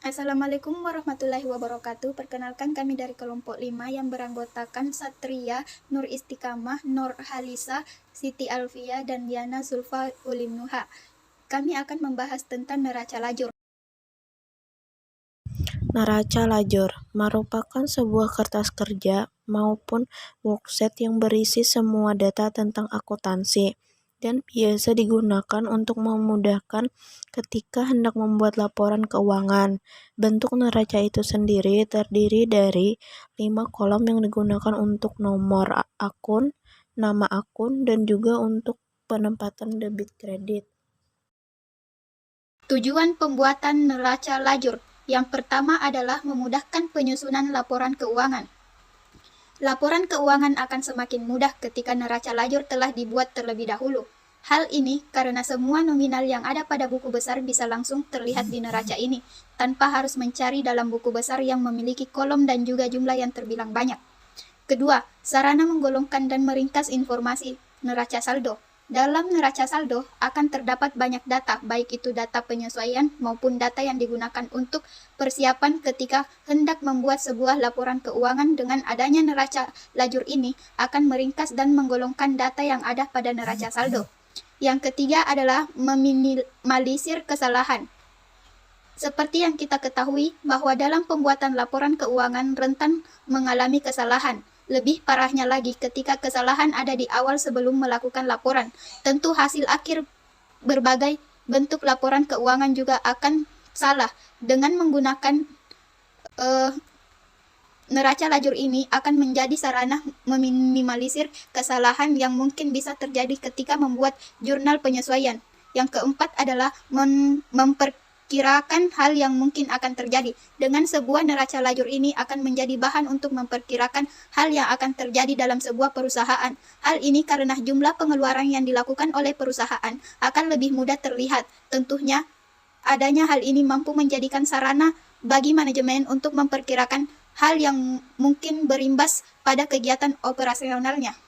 Assalamualaikum warahmatullahi wabarakatuh. Perkenalkan kami dari kelompok 5 yang beranggotakan Satria, Nur Istiqamah, Nur Halisa, Siti Alfia, dan Diana Zulfa Ulimnuha. Kami akan membahas tentang neraca lajur. Neraca lajur merupakan sebuah kertas kerja maupun worksheet yang berisi semua data tentang akuntansi dan biasa digunakan untuk memudahkan ketika hendak membuat laporan keuangan. Bentuk neraca itu sendiri terdiri dari 5 kolom yang digunakan untuk nomor akun, nama akun, dan juga untuk penempatan debit kredit. Tujuan pembuatan neraca lajur yang pertama adalah memudahkan penyusunan laporan keuangan. Laporan keuangan akan semakin mudah ketika neraca lajur telah dibuat terlebih dahulu. Hal ini karena semua nominal yang ada pada buku besar bisa langsung terlihat di neraca ini, tanpa harus mencari dalam buku besar yang memiliki kolom dan juga jumlah yang terbilang banyak. Kedua, sarana menggolongkan dan meringkas informasi neraca saldo. Dalam neraca saldo akan terdapat banyak data, baik itu data penyesuaian maupun data yang digunakan untuk persiapan ketika hendak membuat sebuah laporan keuangan. Dengan adanya neraca lajur ini akan meringkas dan menggolongkan data yang ada pada neraca saldo. Yang ketiga adalah meminimalisir kesalahan. Seperti yang kita ketahui bahwa dalam pembuatan laporan keuangan rentan mengalami kesalahan. Lebih parahnya lagi ketika kesalahan ada di awal sebelum melakukan laporan. Tentu hasil akhir berbagai bentuk laporan keuangan juga akan salah. Dengan menggunakan neraca lajur ini akan menjadi sarana meminimalisir kesalahan yang mungkin bisa terjadi ketika membuat jurnal penyesuaian. Yang keempat adalah memperkirakan hal yang mungkin akan terjadi. Dengan sebuah neraca lajur ini akan menjadi bahan untuk memperkirakan hal yang akan terjadi dalam sebuah perusahaan. Hal ini karena jumlah pengeluaran yang dilakukan oleh perusahaan akan lebih mudah terlihat. Tentunya adanya hal ini mampu menjadikan sarana bagi manajemen untuk memperkirakan hal yang mungkin berimbas pada kegiatan operasionalnya.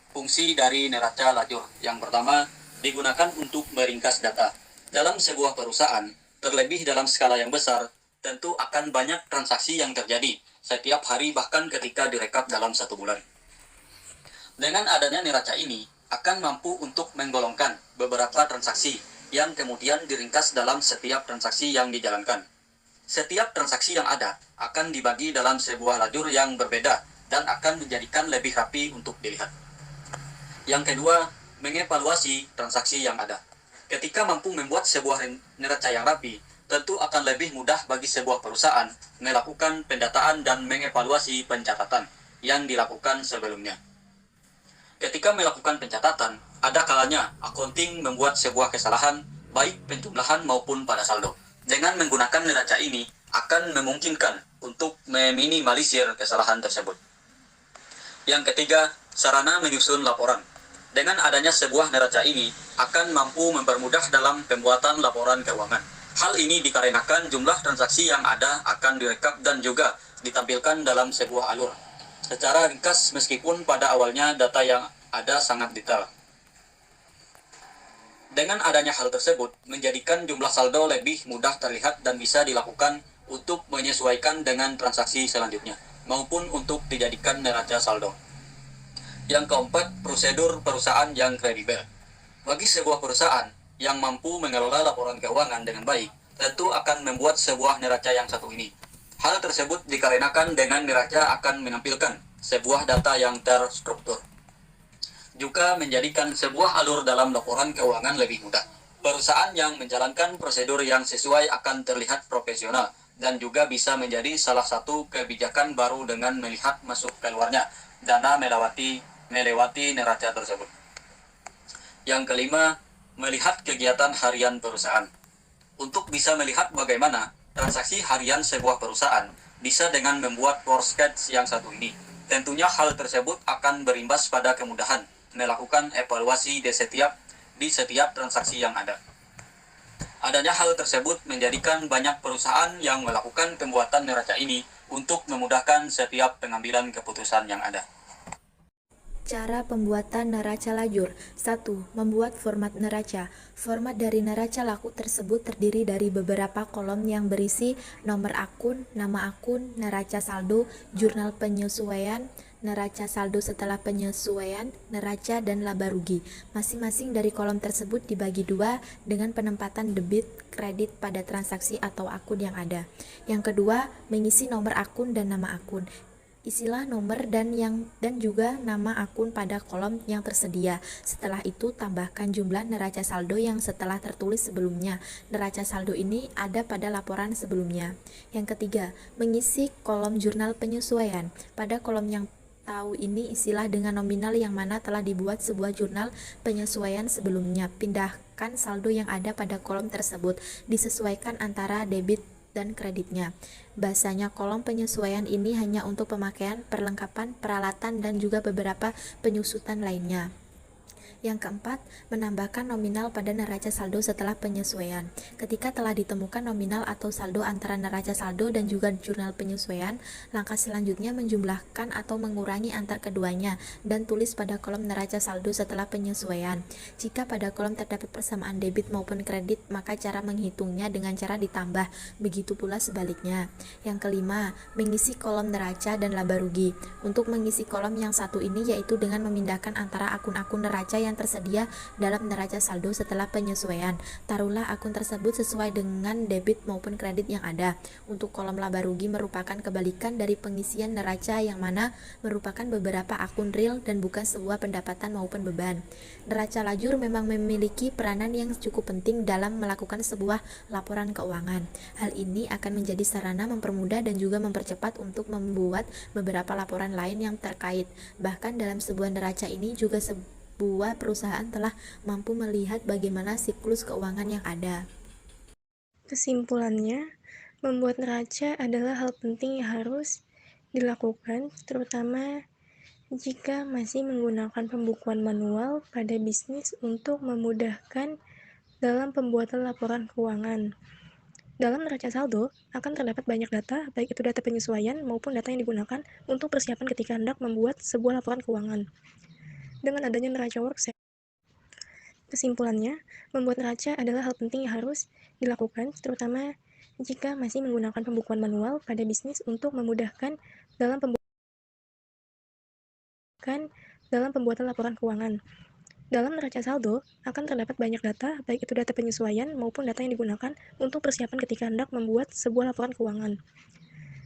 Fungsi dari neraca lajur yang pertama digunakan untuk meringkas data. Dalam sebuah perusahaan, terlebih dalam skala yang besar, tentu akan banyak transaksi yang terjadi setiap hari bahkan ketika direkap dalam 1 bulan. Dengan adanya neraca ini, akan mampu untuk menggolongkan beberapa transaksi yang kemudian diringkas dalam setiap transaksi yang dijalankan. Setiap transaksi yang ada akan dibagi dalam sebuah lajur yang berbeda dan akan menjadikan lebih rapi untuk dilihat. Yang kedua, mengevaluasi transaksi yang ada. Ketika mampu membuat sebuah neraca yang rapi, tentu akan lebih mudah bagi sebuah perusahaan melakukan pendataan dan mengevaluasi pencatatan yang dilakukan sebelumnya. Ketika melakukan pencatatan, ada kalanya accounting membuat sebuah kesalahan baik penjumlahan maupun pada saldo. Dengan menggunakan neraca ini akan memungkinkan untuk meminimalisir kesalahan tersebut. Yang ketiga, sarana menyusun laporan. Dengan adanya sebuah neraca ini akan mampu mempermudah dalam pembuatan laporan keuangan. Hal ini dikarenakan jumlah transaksi yang ada akan direkap dan juga ditampilkan dalam sebuah alur secara ringkas meskipun pada awalnya data yang ada sangat detail. Dengan adanya hal tersebut, menjadikan jumlah saldo lebih mudah terlihat dan bisa dilakukan untuk menyesuaikan dengan transaksi selanjutnya, maupun untuk dijadikan neraca saldo. Yang keempat, prosedur perusahaan yang kredibel. Bagi sebuah perusahaan yang mampu mengelola laporan keuangan dengan baik, tentu akan membuat sebuah neraca yang satu ini. Hal tersebut dikarenakan dengan neraca akan menampilkan sebuah data yang terstruktur. Juga menjadikan sebuah alur dalam laporan keuangan lebih mudah. Perusahaan yang menjalankan prosedur yang sesuai akan terlihat profesional dan juga bisa menjadi salah satu kebijakan baru dengan melihat masuk keluarnya dana melewati neraca tersebut. Yang kelima, melihat kegiatan harian perusahaan. Untuk bisa melihat bagaimana transaksi harian sebuah perusahaan bisa dengan membuat worksheet yang satu ini. Tentunya hal tersebut akan berimbas pada kemudahan melakukan evaluasi di setiap transaksi yang ada. Adanya hal tersebut menjadikan banyak perusahaan yang melakukan pembuatan neraca ini untuk memudahkan setiap pengambilan keputusan yang ada. Cara pembuatan neraca lajur. 1. Membuat format neraca. Format dari neraca laku tersebut terdiri dari beberapa kolom yang berisi nomor akun, nama akun, neraca saldo, jurnal penyesuaian, neraca saldo setelah penyesuaian, neraca, dan laba rugi. Masing-masing dari kolom tersebut dibagi dua dengan penempatan debit, kredit pada transaksi atau akun yang ada. Yang kedua, mengisi nomor akun dan nama akun. Isilah nomor dan juga nama akun pada kolom yang tersedia. Setelah itu tambahkan jumlah neraca saldo yang setelah tertulis sebelumnya. Neraca saldo ini ada pada laporan sebelumnya. Yang ketiga, mengisi kolom jurnal penyesuaian. Pada kolom yang tahu ini isilah dengan nominal yang mana telah dibuat sebuah jurnal penyesuaian sebelumnya. Pindahkan saldo yang ada pada kolom tersebut, disesuaikan antara debit dan kreditnya. Bahasanya kolom penyesuaian ini hanya untuk pemakaian, perlengkapan, peralatan, dan juga beberapa penyusutan lainnya. Yang keempat, menambahkan nominal pada neraca saldo setelah penyesuaian. Ketika telah ditemukan nominal atau saldo antara neraca saldo dan juga jurnal penyesuaian, langkah selanjutnya menjumlahkan atau mengurangi antar keduanya dan tulis pada kolom neraca saldo setelah penyesuaian. Jika pada kolom terdapat persamaan debit maupun kredit, maka cara menghitungnya dengan cara ditambah, begitu pula sebaliknya. Yang kelima, mengisi kolom neraca dan laba rugi. Untuk mengisi kolom yang satu ini yaitu dengan memindahkan antara akun-akun neraca yang tersedia dalam neraca saldo setelah penyesuaian. Taruhlah akun tersebut sesuai dengan debit maupun kredit yang ada. Untuk kolom laba rugi merupakan kebalikan dari pengisian neraca yang mana merupakan beberapa akun real dan bukan sebuah pendapatan maupun beban. Neraca lajur memang memiliki peranan yang cukup penting dalam melakukan sebuah laporan keuangan. Hal ini akan menjadi sarana mempermudah dan juga mempercepat untuk membuat beberapa laporan lain yang terkait. Bahkan dalam sebuah neraca ini juga sebuah perusahaan telah mampu melihat bagaimana siklus keuangan yang ada. Kesimpulannya, membuat neraca adalah hal penting yang harus dilakukan, terutama jika masih menggunakan pembukuan manual pada bisnis untuk memudahkan dalam pembuatan laporan keuangan. Dalam neraca saldo akan terdapat banyak data, baik itu data penyesuaian maupun data yang digunakan untuk persiapan ketika hendak membuat sebuah laporan keuangan. Dengan adanya neraca worksheet, kesimpulannya, membuat neraca adalah hal penting yang harus dilakukan, terutama jika masih menggunakan pembukuan manual pada bisnis untuk memudahkan dalam pembuatan laporan keuangan. Dalam neraca saldo akan terdapat banyak data, baik itu data penyesuaian maupun data yang digunakan untuk persiapan ketika hendak membuat sebuah laporan keuangan.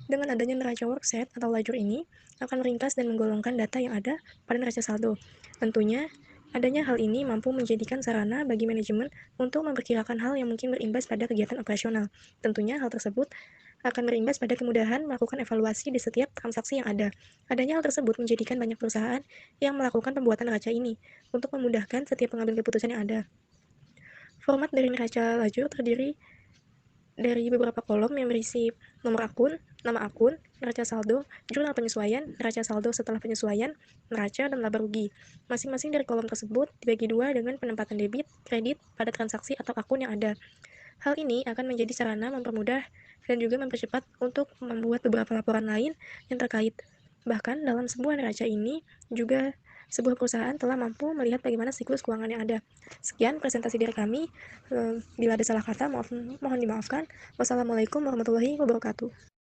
Dengan adanya neraca worksheet atau lajur ini akan meringkas dan menggolongkan data yang ada pada neraca saldo. Tentunya, adanya hal ini mampu menjadikan sarana bagi manajemen untuk memperkirakan hal yang mungkin berimbas pada kegiatan operasional. Tentunya hal tersebut akan berimbas pada kemudahan melakukan evaluasi di setiap transaksi yang ada. Adanya hal tersebut menjadikan banyak perusahaan yang melakukan pembuatan neraca ini untuk memudahkan setiap pengambil keputusan yang ada. Format dari neraca lajur terdiri dari beberapa kolom yang berisi nomor akun, nama akun, neraca saldo, jurnal penyesuaian, neraca saldo setelah penyesuaian, neraca, dan laba rugi. Masing-masing dari kolom tersebut dibagi dua dengan penempatan debit, kredit pada transaksi atau akun yang ada. Hal ini akan menjadi sarana mempermudah dan juga mempercepat untuk membuat beberapa laporan lain yang terkait. Bahkan dalam sebuah neraca ini juga sebuah perusahaan telah mampu melihat bagaimana siklus keuangan yang ada. Sekian presentasi dari kami. Bila ada salah kata, mohon dimaafkan. Wassalamualaikum warahmatullahi wabarakatuh.